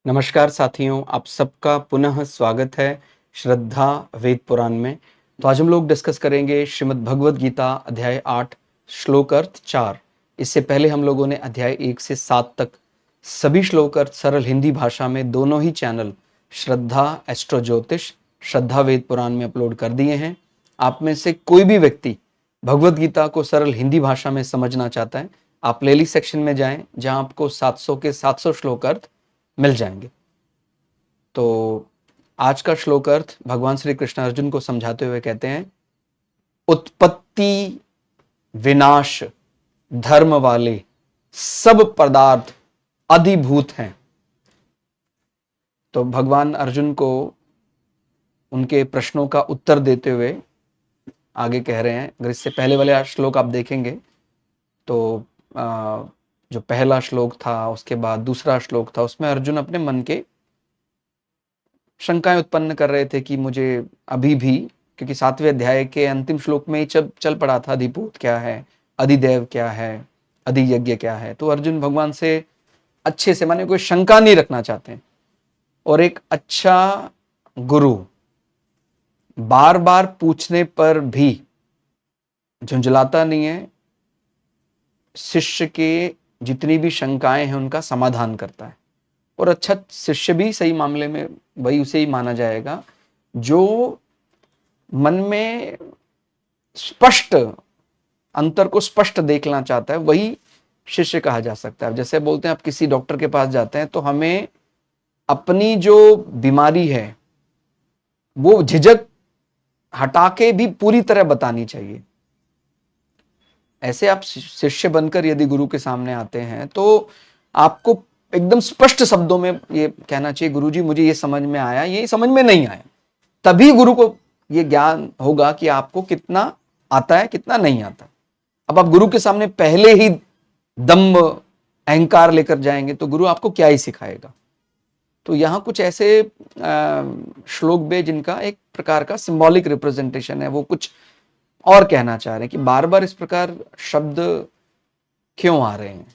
नमस्कार साथियों, आप सबका पुनः स्वागत है श्रद्धा वेद पुराण में। तो आज हम लोग डिस्कस करेंगे श्रीमद् भगवद गीता अध्याय 8 श्लोक अर्थ 4। इससे पहले हम लोगों ने अध्याय 1 से 7 तक सभी श्लोक अर्थ सरल हिंदी भाषा में दोनों ही चैनल श्रद्धा एस्ट्रो ज्योतिष, श्रद्धा वेद पुराण में अपलोड कर दिए हैं। आप में से कोई भी व्यक्ति भगवद गीता को सरल हिंदी भाषा में समझना चाहता है, आप प्लेलिस्ट सेक्शन में जाएं, जहां आपको 700 के 700 श्लोक अर्थ मिल जाएंगे। तो आज का श्लोक अर्थ भगवान श्री कृष्ण अर्जुन को समझाते हुए कहते हैं, उत्पत्ति विनाश धर्म वाले सब पदार्थ अधिभूत हैं। तो भगवान अर्जुन को उनके प्रश्नों का उत्तर देते हुए आगे कह रहे हैं। अगर इससे पहले वाले श्लोक आप देखेंगे तो जो पहला श्लोक था, उसके बाद दूसरा श्लोक था, उसमें अर्जुन अपने मन के शंकाएं उत्पन्न कर रहे थे कि मुझे अभी भी, क्योंकि 7वें अध्याय के अंतिम श्लोक में ही चल पड़ा था अधिभूत क्या है, अधिदेव क्या है, अधियज्ञ क्या है। तो अर्जुन भगवान से अच्छे से, माने कोई शंका नहीं रखना चाहते हैं, और एक अच्छा गुरु बार बार पूछने पर भी झुंझलाता नहीं है, शिष्य के जितनी भी शंकाएं हैं उनका समाधान करता है। और अच्छा शिष्य भी सही मामले में वही उसे ही माना जाएगा जो मन में स्पष्ट अंतर को स्पष्ट देखना चाहता है, वही शिष्य कहा जा सकता है। जैसे बोलते हैं आप किसी डॉक्टर के पास जाते हैं तो हमें अपनी जो बीमारी है वो झिझक हटा के भी पूरी तरह बतानी चाहिए। ऐसे आप शिष्य बनकर यदि गुरु के सामने आते हैं तो आपको एकदम स्पष्ट शब्दों में ये कहना चाहिए, गुरुजी मुझे ये समझ में आया, ये समझ में नहीं आया। तभी गुरु को ये ज्ञान होगा कि आपको कितना आता है, कितना नहीं आता। अब आप गुरु के सामने पहले ही दम्भ अहंकार लेकर जाएंगे तो गुरु आपको क्या ही सिखाएगा। तो यहां कुछ ऐसे श्लोक भी जिनका एक प्रकार का सिंबॉलिक रिप्रेजेंटेशन है, वो कुछ और कहना चाह रहे हैं कि बार बार इस प्रकार शब्द क्यों आ रहे हैं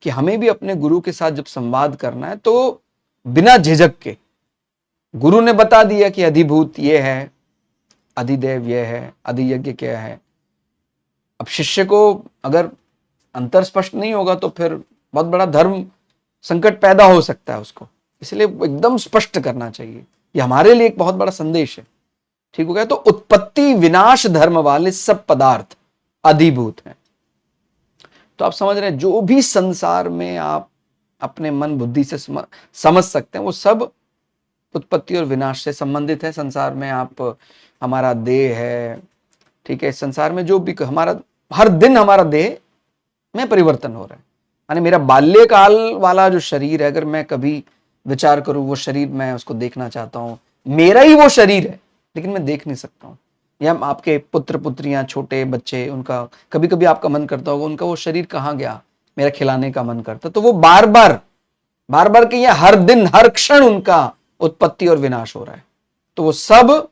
कि हमें भी अपने गुरु के साथ जब संवाद करना है तो बिना झिझक के, गुरु ने बता दिया कि अधिभूत ये है, अधिदेव ये है, अधियज्ञ क्या है। अब शिष्य को अगर अंतर स्पष्ट नहीं होगा तो फिर बहुत बड़ा धर्म संकट पैदा हो सकता है उसको। इसलिए एकदम स्पष्ट करना चाहिए। ये हमारे लिए एक बहुत बड़ा संदेश है। ठीक हो गया। तो उत्पत्ति विनाश धर्म वाले सब पदार्थ अधिभूत हैं। तो आप समझ रहे हैं, जो भी संसार में आप अपने मन बुद्धि से समझ सकते हैं वो सब उत्पत्ति और विनाश से संबंधित है। संसार में आप, हमारा देह है, ठीक है, संसार में जो भी हमारा, हर दिन हमारा देह में परिवर्तन हो रहा है। यानी मेरा बाल्यकाल वाला जो शरीर है, अगर मैं कभी विचार करूं वो शरीर मैं उसको देखना चाहता हूं, मेरा ही वो शरीर है लेकिन मैं देख नहीं सकता हूं। या आपके पुत्र पुत्रियां, छोटे बच्चे, उनका कभी कभी आपका मन करता होगा उनका वो शरीर कहाँ गया, मेरा खिलाने का मन करता। तो वो बार बार के या हर दिन हर क्षण उनका उत्पत्ति और विनाश हो रहा है। तो वो सब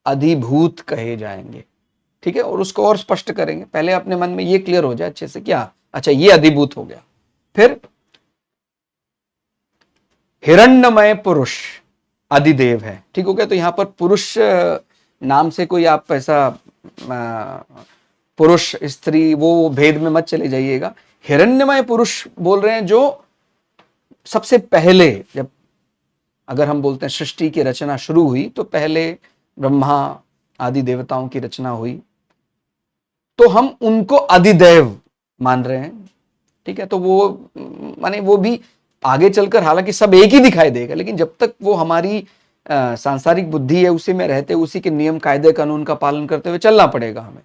अधिभूत कहे जाएंगे। ठीक है। और उसको और स्पष्ट करेंगे। पहले अपने मन में ये क्लियर हो जाए अच्छे से, क्या, अच्छा ये अधिभूत हो गया। फिर हिरण्यमय पुरुष अधिदेव है। ठीक हो गया। तो यहां पर पुरुष नाम से कोई आप ऐसा पुरुष स्त्री वो भेद में मत चले जाइएगा। हिरण्यमय पुरुष बोल रहे हैं जो सबसे पहले, जब अगर हम बोलते हैं सृष्टि की रचना शुरू हुई तो पहले ब्रह्मा आदि देवताओं की रचना हुई, तो हम उनको अधिदेव मान रहे हैं। ठीक है। तो वो माने वो भी आगे चलकर हालांकि सब एक ही दिखाई देगा, लेकिन जब तक वो हमारी सांसारिक बुद्धि है उसी में रहते, उसी के नियम कायदे कानून का पालन करते हुए चलना पड़ेगा हमें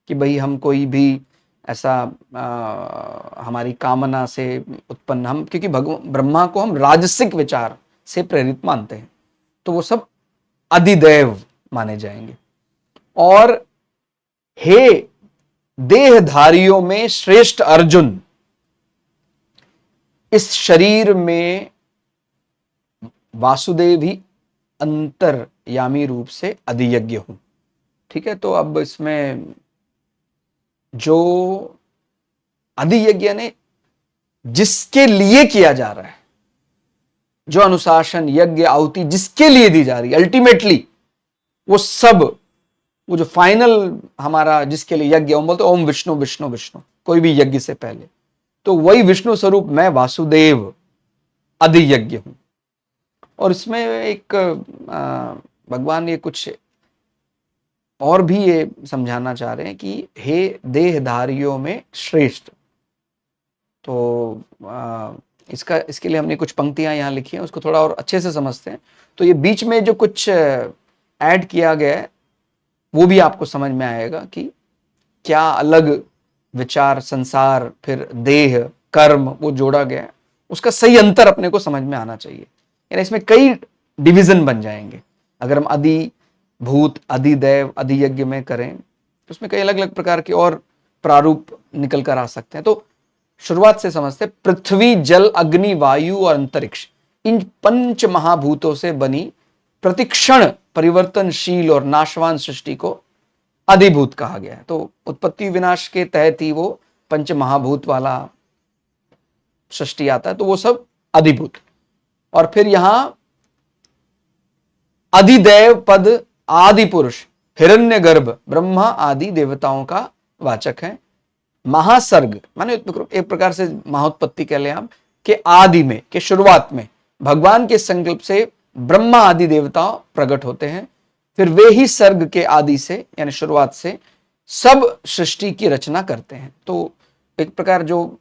कि भाई हम कोई भी ऐसा हमारी कामना से उत्पन्न, हम क्योंकि ब्रह्मा को हम राजसिक विचार से प्रेरित मानते हैं तो वो सब अधिदेव माने जाएंगे। और हे देहधारियों में श्रेष्ठ अर्जुन, इस शरीर में वासुदेव ही अंतर्यामी रूप से अधियज्ञ हूं। ठीक है। तो अब इसमें जो अधियज्ञ ने जिसके लिए किया जा रहा है, जो अनुशासन, यज्ञ, आहुति जिसके लिए दी जा रही है, अल्टीमेटली वो सब, वो जो फाइनल हमारा जिसके लिए यज्ञ, हम बोलते ओम विष्णु विष्णु विष्णु, कोई भी यज्ञ से पहले, तो वही विष्णु स्वरूप मैं वासुदेव आदि यज्ञ हूं। और इसमें एक भगवान ये कुछ और भी ये समझाना चाह रहे हैं कि हे देहधारियों में श्रेष्ठ। तो इसके लिए हमने कुछ पंक्तियां यहाँ लिखी हैं, उसको थोड़ा और अच्छे से समझते हैं। तो ये बीच में जो कुछ ऐड किया गया है वो भी आपको समझ में आएगा कि क्या अलग विचार, संसार, फिर देह, कर्म वो जोड़ा गया है, उसका सही अंतर अपने को समझ में आना चाहिए। यानी इसमें कई डिवीजन बन जाएंगे। अगर हम आदि भूत, अधिदैव, अधियज्ञ में करें तो उसमें कई अलग अलग प्रकार के और प्रारूप निकल कर आ सकते हैं। तो शुरुआत से समझते, पृथ्वी, जल, अग्नि, वायु और अंतरिक्ष, इन पंच महाभूतों से बनी प्रतिक्षण परिवर्तनशील और नाशवान सृष्टि को अधिभूत कहा गया है। तो उत्पत्ति विनाश के तहत ही वो पंच महाभूत वाला सृष्टि आता है, तो वो सब अधिभूत। और फिर यहां अधिदैव पद आदि पुरुष, हिरण्यगर्भ, ब्रह्मा आदि देवताओं का वाचक है। महासर्ग माने एक प्रकार से महाउत्पत्ति कह लें आप, के आदि में, के शुरुआत में भगवान के संकल्प से ब्रह्मा आदि देवता प्रकट होते हैं। फिर वे ही सर्ग के आदि से यानी शुरुआत से सब सृष्टि की रचना करते हैं। तो एक प्रकार जो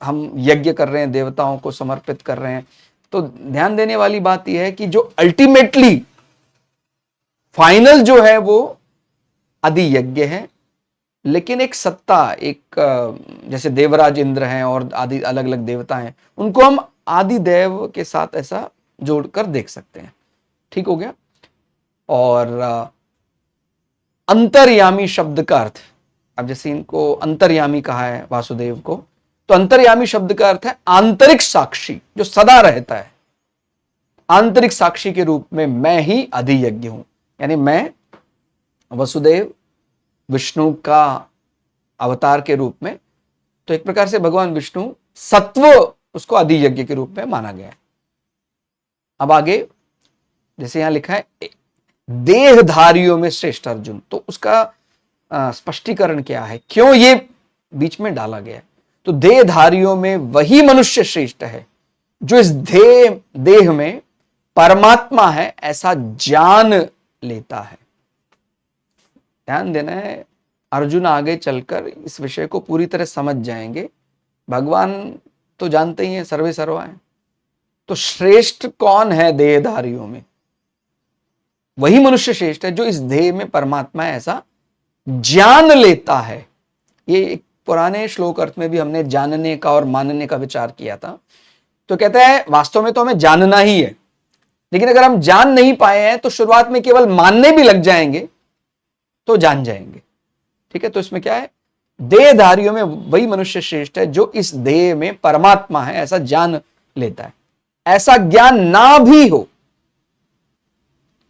हम यज्ञ कर रहे हैं, देवताओं को समर्पित कर रहे हैं, तो ध्यान देने वाली बात यह है कि जो अल्टीमेटली फाइनल जो है वो आदि यज्ञ है, लेकिन एक सत्ता, एक जैसे देवराज इंद्र हैं और आदि अलग अलग देवता हैं, उनको हम आदि देव के साथ ऐसा जोड़कर देख सकते हैं। ठीक हो गया। और अंतर्यामी शब्द का अर्थ, अब जैसे इनको अंतर्यामी कहा है वासुदेव को, तो अंतर्यामी शब्द का अर्थ है आंतरिक साक्षी, जो सदा रहता है। आंतरिक साक्षी के रूप में मैं ही अधियज्ञ हूं, यानी मैं वसुदेव विष्णु का अवतार के रूप में। तो एक प्रकार से भगवान विष्णु सत्व, उसको अधियज्ञ के रूप में माना गया है। अब आगे जैसे यहां लिखा है देहधारियों में श्रेष्ठ अर्जुन, तो उसका स्पष्टीकरण क्या है, क्यों ये बीच में डाला गया है। तो देहधारियों में वही मनुष्य श्रेष्ठ है जो इस देह में परमात्मा है ऐसा जान लेता है। ध्यान देना है, अर्जुन आगे चलकर इस विषय को पूरी तरह समझ जाएंगे। भगवान तो जानते ही हैं, सर्वे सर्वा है। तो श्रेष्ठ कौन है देहधारियों में? वही मनुष्य श्रेष्ठ है जो इस देह में परमात्मा है ऐसा जान लेता है। ये एक पुराने श्लोक अर्थ में भी हमने जानने का और मानने का विचार किया था। तो कहता है वास्तव में तो हमें जानना ही है, लेकिन अगर हम जान नहीं पाए हैं तो शुरुआत में केवल मानने भी लग जाएंगे तो जान जाएंगे। ठीक है। तो इसमें क्या है, देहधारियों में वही मनुष्य श्रेष्ठ है जो इस देह में परमात्मा है ऐसा जान लेता है। ऐसा ज्ञान ना भी हो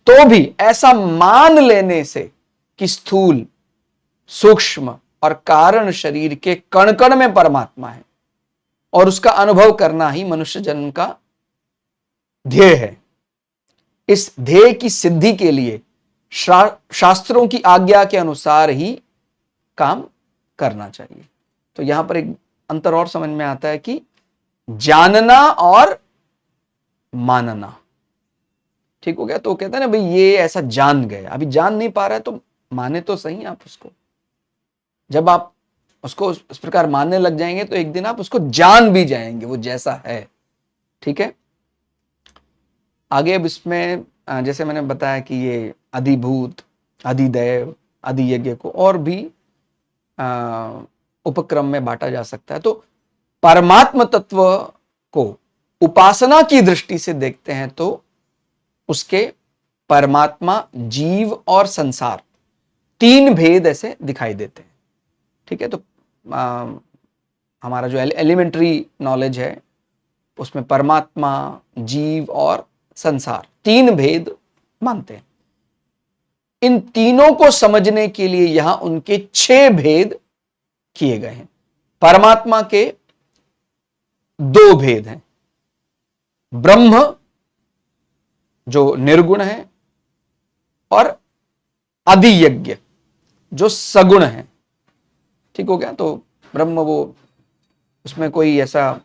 तो भी ऐसा मान लेने से कि स्थूल, सूक्ष्म और कारण शरीर के कण कण में परमात्मा है और उसका अनुभव करना ही मनुष्य जन्म का ध्येय है। इस ध्येय की सिद्धि के लिए शास्त्रों की आज्ञा के अनुसार ही काम करना चाहिए। तो यहां पर एक अंतर और समझ में आता है कि जानना और मानना। ठीक हो गया। तो कहता है ना भाई ये ऐसा जान गए, अभी जान नहीं पा रहा है तो माने तो सही आप उसको। जब आप उसको इस प्रकार मानने लग जाएंगे तो एक दिन आप उसको जान भी जाएंगे वो जैसा है। ठीक है। आगे अब इसमें जैसे मैंने बताया कि ये अधिभूत, अधिदैव, अधियज्ञ को और भी उपक्रम में बांटा जा सकता है। तो परमात्म तत्व को उपासना की दृष्टि से देखते हैं तो उसके परमात्मा, जीव और संसार तीन भेद ऐसे दिखाई देते हैं। ठीक है। तो हमारा जो एलिमेंट्री नॉलेज है उसमें परमात्मा, जीव और संसार तीन भेद मानते हैं। इन तीनों को समझने के लिए यहां उनके 6 भेद किए गए हैं। परमात्मा के 2 भेद हैं, ब्रह्म जो निर्गुण है, और अधियज्ञ जो सगुण है। ठीक हो गया? तो ब्रह्म वो, उसमें कोई ऐसा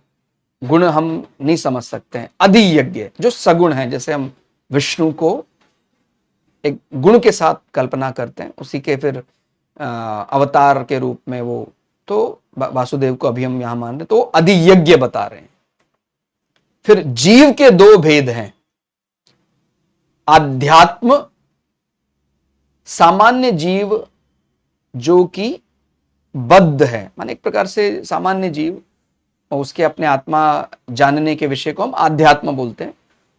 गुण हम नहीं समझ सकते हैं। अधियज्ञ जो सगुण है, जैसे हम विष्णु को एक गुण के साथ कल्पना करते हैं, उसी के फिर अवतार के रूप में वो, तो वासुदेव को अभी हम यहां मान रहे, तो अधियज्ञ बता रहे हैं। फिर जीव के दो भेद हैं, आध्यात्म, सामान्य जीव जो कि बद्ध है, माने एक प्रकार से सामान्य जीव, और उसके अपने आत्मा जानने के विषय को हम आध्यात्म बोलते हैं,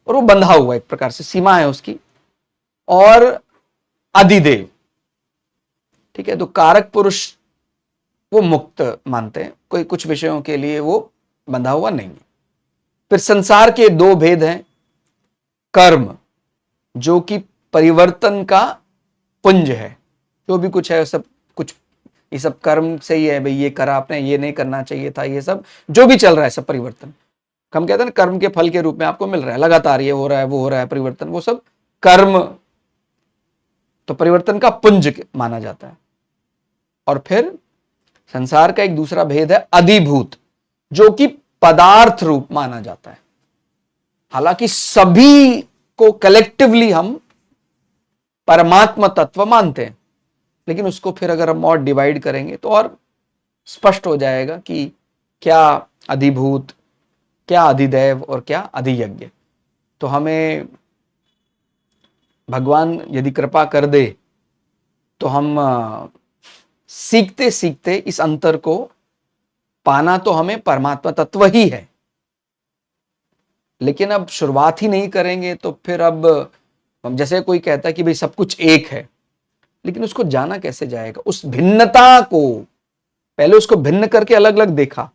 और वो बंधा हुआ एक प्रकार से, सीमा है उसकी। और अधिदेव, ठीक है, तो कारक पुरुष वो मुक्त मानते हैं, कोई कुछ विषयों के लिए वो बंधा हुआ नहीं है। फिर संसार के दो भेद हैं, कर्म जो कि परिवर्तन का पुंज है, जो भी कुछ है सब कुछ, ये सब कर्म से ही है भाई, ये करा आपने, ये नहीं करना चाहिए था, ये सब जो भी चल रहा है सब परिवर्तन। हम कहते हैं ना, कर्म के फल के रूप में आपको मिल रहा है लगातार, ये हो रहा है वो हो रहा है, परिवर्तन, वो सब कर्म, तो परिवर्तन का पुंज माना जाता है। और फिर संसार का एक दूसरा भेद है अधिभूत, जो कि पदार्थ रूप माना जाता है। हालांकि सभी को कलेक्टिवली हम परमात्मा तत्व मानते हैं, लेकिन उसको फिर अगर हम और डिवाइड करेंगे तो और स्पष्ट हो जाएगा कि क्या अधिभूत, क्या अधिदैव और क्या अधियज्ञ। तो हमें भगवान यदि कृपा कर दे तो हम सीखते सीखते इस अंतर को पाना तो हमें परमात्मा तत्व ही है, लेकिन अब शुरुआत ही नहीं करेंगे तो फिर अब जैसे कोई कहता है कि भाई सब कुछ एक है, लेकिन उसको जाना कैसे जाएगा? उस भिन्नता को पहले उसको भिन्न करके अलग अलग देखा,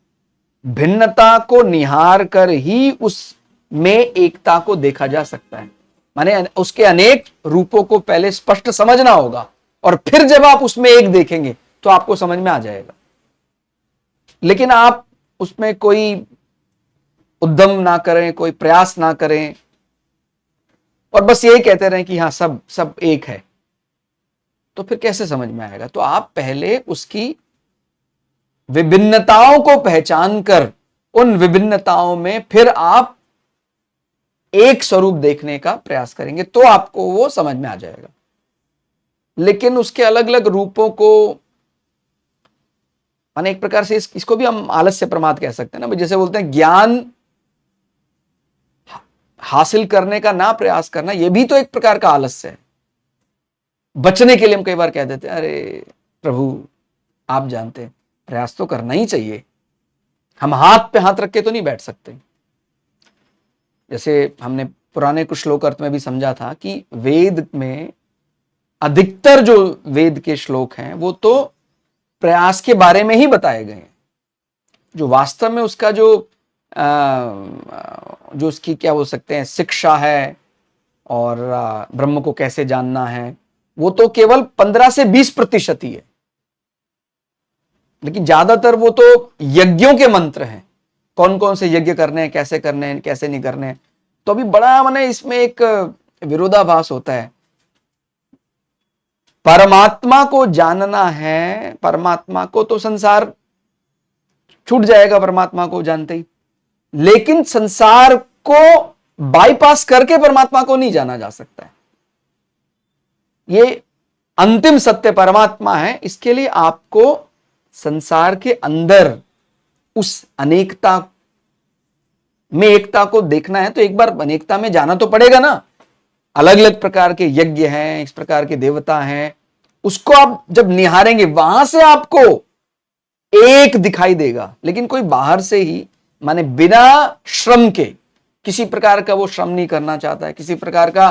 भिन्नता को निहार कर ही उसमें एकता को देखा जा सकता है। माने उसके अनेक रूपों को पहले स्पष्ट समझना होगा, और फिर जब आप उसमें एक देखेंगे तो आपको समझ में आ जाएगा। लेकिन आप उसमें कोई उद्यम ना करें, कोई प्रयास ना करें, और बस यही कहते रहें कि हाँ सब सब एक है, तो फिर कैसे समझ में आएगा? तो आप पहले उसकी विभिन्नताओं को पहचान कर उन विभिन्नताओं में फिर आप एक स्वरूप देखने का प्रयास करेंगे, तो आपको वो समझ में आ जाएगा। लेकिन उसके अलग अलग रूपों को, माने एक प्रकार से इसको भी हम आलस्य प्रमाद कह सकते हैं ना। जैसे बोलते हैं ज्ञान हासिल करने का ना प्रयास करना, यह भी तो एक प्रकार का आलस्य है। बचने के लिए हम कई बार कह देते हैं, अरे प्रभु आप जानते हैं, प्रयास तो करना ही चाहिए, हम हाथ पे हाथ रख के तो नहीं बैठ सकते। जैसे हमने पुराने कुछ श्लोक अर्थ में भी समझा था कि वेद में अधिकतर जो वेद के श्लोक हैं वो तो प्रयास के बारे में ही बताए गए हैं। जो वास्तव में उसका जो उसकी क्या बोल सकते हैं शिक्षा है, और ब्रह्म को कैसे जानना है, वो तो केवल 15 से 20% ही है। लेकिन ज्यादातर वो तो यज्ञों के मंत्र हैं, कौन कौन से यज्ञ करने हैं, कैसे करने हैं, कैसे नहीं करने हैं। तो अभी बड़ा माने इसमें एक विरोधाभास होता है। परमात्मा को जानना है, परमात्मा को तो संसार छूट जाएगा परमात्मा को जानते ही, लेकिन संसार को बाईपास करके परमात्मा को नहीं जाना जा सकता है। ये अंतिम सत्य परमात्मा है। इसके लिए आपको संसार के अंदर उस अनेकता में एकता को देखना है, तो एक बार अनेकता में जाना तो पड़ेगा ना। अलग अलग प्रकार के यज्ञ हैं, इस प्रकार के देवता हैं, उसको आप जब निहारेंगे वहां से आपको एक दिखाई देगा। लेकिन कोई बाहर से ही, माने बिना श्रम के, किसी प्रकार का वो श्रम नहीं करना चाहता है, किसी प्रकार का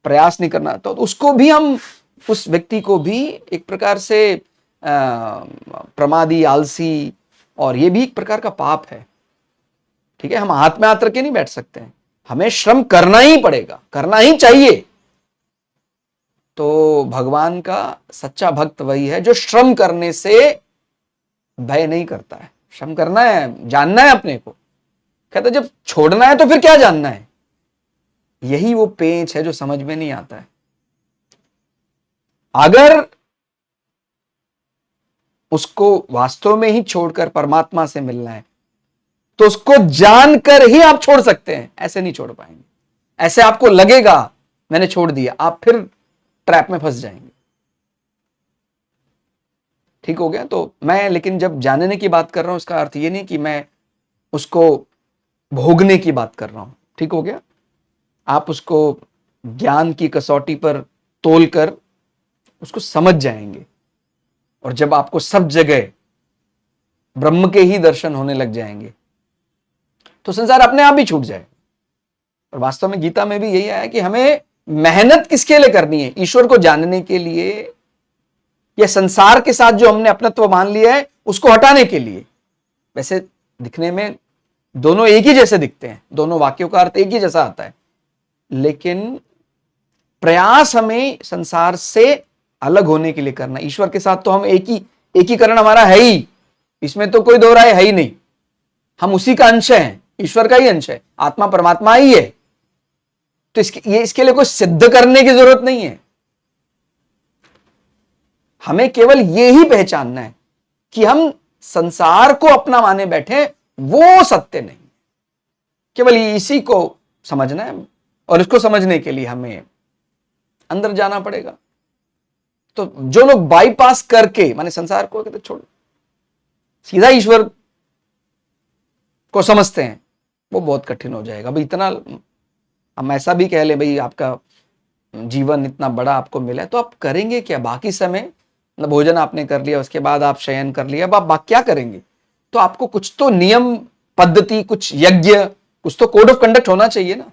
प्रयास नहीं करना, तो उसको भी हम, उस व्यक्ति को भी एक प्रकार से प्रमादी, आलसी, और ये भी एक प्रकार का पाप है। ठीक है, हम हाथ में हाथ रख के नहीं बैठ सकते हैं, हमें श्रम करना ही पड़ेगा, करना ही चाहिए। तो भगवान का सच्चा भक्त वही है जो श्रम करने से भय नहीं करता है। श्रम करना है, जानना है अपने को। कहते जब छोड़ना है तो फिर क्या जानना है? यही वो पेंच है जो समझ में नहीं आता है। अगर उसको वास्तव में ही छोड़कर परमात्मा से मिलना है तो उसको जानकर ही आप छोड़ सकते हैं, ऐसे नहीं छोड़ पाएंगे। ऐसे आपको लगेगा मैंने छोड़ दिया, आप फिर ट्रैप में फंस जाएंगे। ठीक हो गया? तो मैं लेकिन जब जानने की बात कर रहा हूं उसका अर्थ ये नहीं कि मैं उसको भोगने की बात कर रहा हूं। ठीक हो गया? आप उसको ज्ञान की कसौटी पर तोलकर उसको समझ जाएंगे, और जब आपको सब जगह ब्रह्म के ही दर्शन होने लग जाएंगे तो संसार अपने आप ही छूट जाए। और वास्तव में गीता में भी यही आया कि हमें मेहनत किसके लिए करनी है? ईश्वर को जानने के लिए, या संसार के साथ जो हमने अपनत्व मान लिया है उसको हटाने के लिए। वैसे दिखने में दोनों एक ही जैसे दिखते हैं, दोनों वाक्यों का अर्थ एक ही जैसा आता है, लेकिन प्रयास हमें संसार से अलग होने के लिए करना। ईश्वर के साथ तो हम एकीकरण हमारा है ही, इसमें तो कोई दो राय है ही नहीं। हम उसी का अंश हैं, ईश्वर का ही अंश है, आत्मा परमात्मा ही है। तो इसके लिए कोई सिद्ध करने की जरूरत नहीं है। हमें केवल ये ही पहचानना है कि हम संसार को अपना माने बैठे, वो सत्य नहीं। केवल इसी को समझना है, और इसको समझने के लिए हमें अंदर जाना पड़ेगा। तो जो लोग बाईपास करके माने संसार को कहते छोड़ सीधा ईश्वर को समझते हैं, वो बहुत कठिन हो जाएगा। भाई इतना हम ऐसा भी कह ले भाई आपका जीवन इतना बड़ा आपको मिला है, तो आप करेंगे क्या बाकी समय? भोजन आपने कर लिया, उसके बाद आप शयन कर लिया, अब आप क्या करेंगे? तो आपको कुछ तो नियम पद्धति, कुछ यज्ञ, कुछ तो कोड ऑफ कंडक्ट होना चाहिए ना।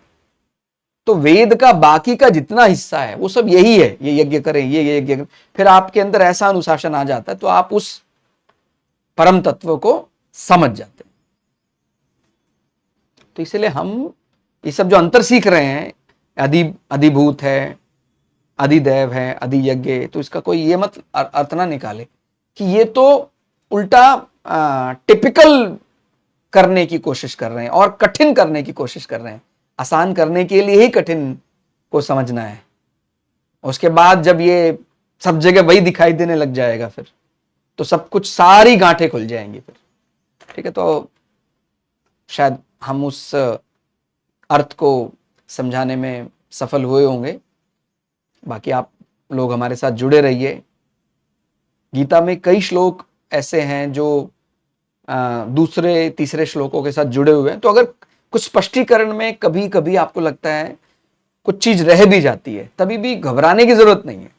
तो वेद का बाकी का जितना हिस्सा है वो सब यही है, ये यज्ञ करें, ये यज्ञ करें। फिर आपके अंदर ऐसा अनुशासन आ जाता है तो आप उस परम तत्व को समझ जाते हैं। तो इसलिए हम ये सब जो अंतर सीख रहे हैं, अधिभूत है, अधिदैव है, अधियज्ञ, तो इसका कोई ये मत अर्थ ना निकाले कि ये तो उल्टा टिपिकल करने की कोशिश कर रहे हैं और कठिन करने की कोशिश कर रहे हैं। आसान करने के लिए ही कठिन को समझना है। उसके बाद जब ये सब जगह वही दिखाई देने लग जाएगा फिर तो सब कुछ, सारी गांठें खुल जाएंगी फिर। ठीक है? तो शायद हम उस अर्थ को समझाने में सफल हुए होंगे। बाकी आप लोग हमारे साथ जुड़े रहिए। गीता में कई श्लोक ऐसे हैं जो दूसरे तीसरे श्लोकों के साथ जुड़े हुए हैं। तो अगर कुछ स्पष्टीकरण में कभी कभी आपको लगता है कुछ चीज रह भी जाती है, तभी भी घबराने की जरूरत नहीं है।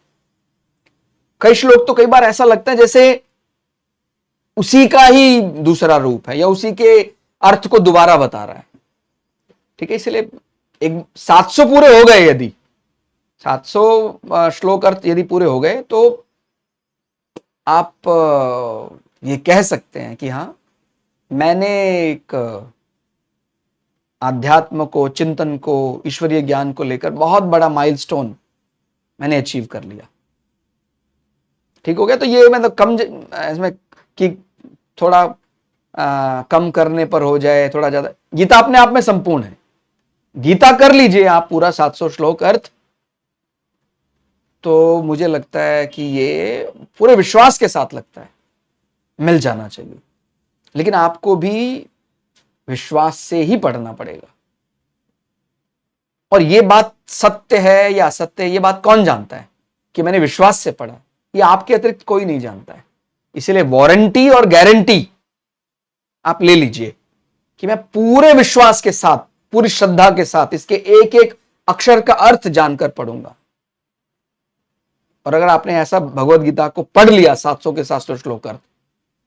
कई श्लोक तो कई बार ऐसा लगता है जैसे उसी का ही दूसरा रूप है या उसी के अर्थ को दोबारा बता रहा है। ठीक है? इसलिए एक 700 पूरे हो गए, यदि 700 श्लोक अर्थ यदि पूरे हो गए तो आप ये कह सकते हैं कि हाँ, मैंने एक आध्यात्म को, चिंतन को, ईश्वरीय ज्ञान को लेकर बहुत बड़ा माइलस्टोन मैंने अचीव कर लिया। ठीक हो गया? तो ये मतलब कम इसमें कि थोड़ा कम करने पर हो जाए, थोड़ा ज्यादा। गीता अपने आप में संपूर्ण है। गीता कर लीजिए आप पूरा 700 श्लोक अर्थ, तो मुझे लगता है कि ये पूरे विश्वास के साथ लगता है मिल जाना चाहिए। लेकिन आपको भी विश्वास से ही पढ़ना पड़ेगा। और ये बात सत्य है या असत्य है, ये बात कौन जानता है कि मैंने विश्वास से पढ़ा? ये आपके अतिरिक्त कोई नहीं जानता है। इसलिए वारंटी और गारंटी आप ले लीजिए कि मैं पूरे विश्वास के साथ, पूरी श्रद्धा के साथ इसके एक एक अक्षर का अर्थ जानकर पढ़ूंगा। और अगर आपने ऐसा भगवत गीता को पढ़ लिया 700 के 700 श्लोक अर्थ,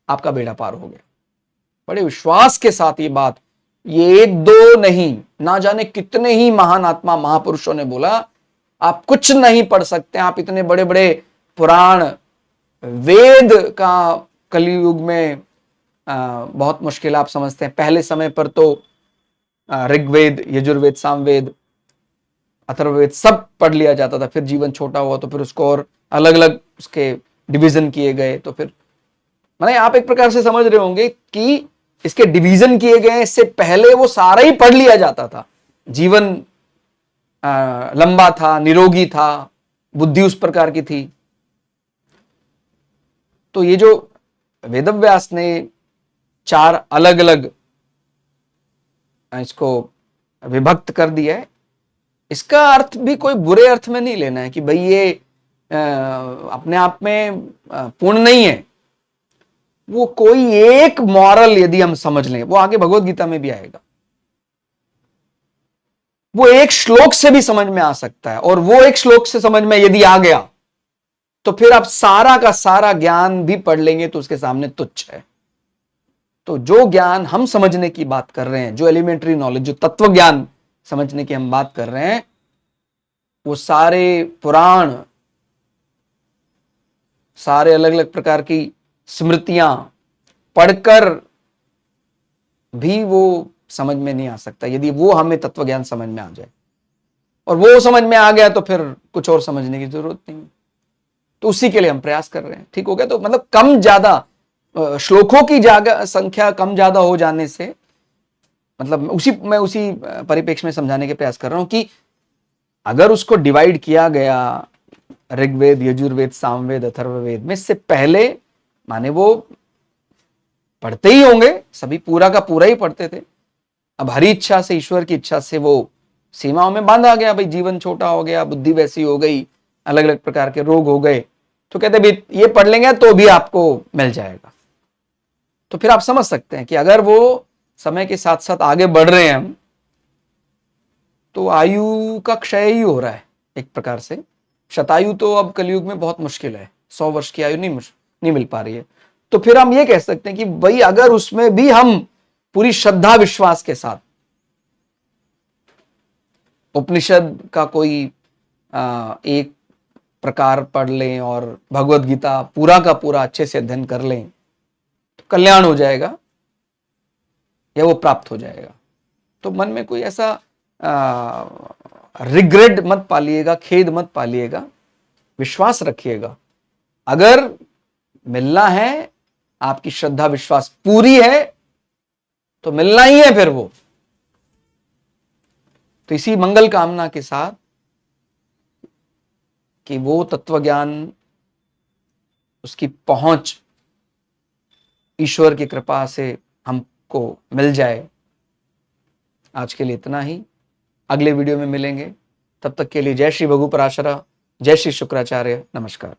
आपका बेड़ा पार हो गया। बड़े विश्वास के साथ ये बात, ये एक दो नहीं, ना जाने कितने ही महान आत्मा महापुरुषों ने बोला आप कुछ नहीं पढ़ सकते। आप इतने बड़े बड़े पुराण वेद का कलयुग में बहुत मुश्किल आप समझते हैं। पहले समय पर तो ऋग्वेद, यजुर्वेद, सामवेद, अथर्ववेद सब पढ़ लिया जाता था। फिर जीवन छोटा हुआ तो फिर उसको और अलग अलग उसके डिवीजन किए गए। तो फिर माने आप एक प्रकार से समझ रहे होंगे कि इसके डिवीजन किए गए, इससे पहले वो सारा ही पढ़ लिया जाता था। जीवन लंबा था, निरोगी था, बुद्धि उस प्रकार की थी। तो ये जो वेदव्यास ने 4 अलग अलग इसको विभक्त कर दिया है, इसका अर्थ भी कोई बुरे अर्थ में नहीं लेना है कि भाई ये अपने आप में पूर्ण नहीं है। वो कोई एक मॉरल यदि हम समझ लें, वो आगे भगवत गीता में भी आएगा, वो एक श्लोक से भी समझ में आ सकता है, और वो एक श्लोक से समझ में यदि आ गया तो फिर आप सारा का सारा ज्ञान भी पढ़ लेंगे तो उसके सामने तुच्छ है। तो जो ज्ञान हम समझने की बात कर रहे हैं, जो एलिमेंट्री नॉलेज, जो तत्व ज्ञान समझने की हम बात कर रहे हैं, वो सारे पुराण, सारे अलग अलग प्रकार की स्मृतियां पढ़कर भी वो समझ में नहीं आ सकता यदि वो हमें तत्व ज्ञान समझ में आ जाए। और वो समझ में आ गया तो फिर कुछ और समझने की जरूरत नहीं। तो उसी के लिए हम प्रयास कर रहे हैं। ठीक हो गया? तो मतलब कम ज्यादा श्लोकों की संख्या कम ज्यादा हो जाने से, मतलब मैं उसी परिप्रेक्ष्य में समझाने के प्रयास कर रहा हूं कि अगर उसको डिवाइड किया गया ऋग्वेद, यजुर्वेद, सामवेद, अथर्ववेद में, से पहले माने वो पढ़ते ही होंगे, सभी पूरा का पूरा ही पढ़ते थे। अब हरी इच्छा से, ईश्वर की इच्छा से वो सीमाओं में बांधा गया, भाई जीवन छोटा हो गया, बुद्धि वैसी हो गई, अलग अलग प्रकार के रोग हो गए, तो कहते भाई ये पढ़ लेंगे तो भी आपको मिल जाएगा। तो फिर आप समझ सकते हैं कि अगर वो समय के साथ साथ आगे बढ़ रहे हैं हम, तो आयु का क्षय ही हो रहा है एक प्रकार से। शतायु तो अब कलयुग में बहुत मुश्किल है, 100 वर्ष की आयु नहीं मिल पा रही है। तो फिर हम ये कह सकते हैं कि भाई अगर उसमें भी हम पूरी श्रद्धा विश्वास के साथ उपनिषद का कोई एक प्रकार पढ़ लें और भगवत गीता पूरा का पूरा अच्छे से अध्ययन कर लें, तो कल्याण हो जाएगा या वो प्राप्त हो जाएगा। तो मन में कोई ऐसा रिग्रेट मत पालिएगा, खेद मत पालिएगा, विश्वास रखिएगा। अगर मिलना है, आपकी श्रद्धा विश्वास पूरी है, तो मिलना ही है फिर वो। तो इसी मंगल कामना के साथ कि वो तत्व ज्ञान, उसकी पहुंच ईश्वर की कृपा से हमको मिल जाए, आज के लिए इतना ही। अगले वीडियो में मिलेंगे, तब तक के लिए जय श्री भगु पराशरा, जय श्री शुक्राचार्य, नमस्कार।